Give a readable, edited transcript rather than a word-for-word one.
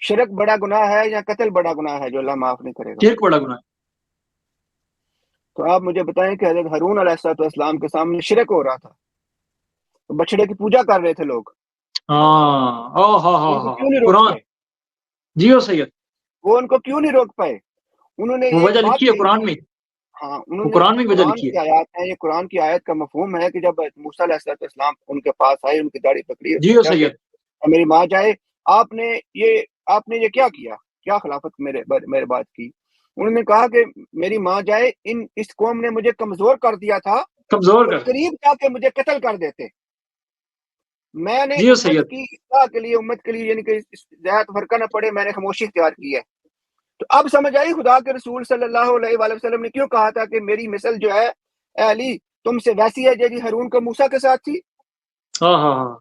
شرک بڑا گناہ ہے یا قتل بڑا گناہ ہے جو اللہ معاف نہیں کرے گا؟ شرک بڑا گناہ ہے۔ تو آپ مجھے بتائیں کہ حضرت ہارون علیہ السلام کے سامنے شرک ہو رہا تھا، تو بچڑے کی پوجا کر رہے تھے لوگ، ہاں ان کو کیوں نہیں روک قرآن، پائے؟ جی ہو سید، وہ ان کو کیوں نہیں روک پائے؟ انہوں نے وہ ایک وجہ بات لکھی ہے کہی قرآن تھی. میں، ہاں انہوں وہ نے قرآن میں وجہ قرآن لکھی کی ہے۔ آیات ہے، یہ قرآن کی آیت کا مفہوم ہے کہ جب موسیٰ علیہ السلام ان کے پاس آئے، ان کی داڑھی پکڑی اور جی ہو پوچھا کہ سید، میری ماں جائے، آپ نے یہ کیا کیا، کیا خلافت میرے بات کی؟ انہوں نے کہا کہ میری ماں جائے، اس قوم نے مجھے کمزور کر دیا تھا کمزور اور کر، قریب جا کے مجھے قتل کر دیتے. میں نے جی ہو امت سید، کی اصلاح کے لیے، امت کے لیے، یعنی کہ زیادہ فرقہ نہ پڑے، میں نے خاموشی اختیار کی ہے. تو اب سمجھ آئی خدا کے رسول صلی اللہ علیہ وآلہ وسلم نے کیوں کہا تھا کہ میری مثل جو ہے اے علی تم سے ویسی ہے جیسی ہارون کا موسیٰ کے ساتھ تھی. ہاں ہاں ہاں،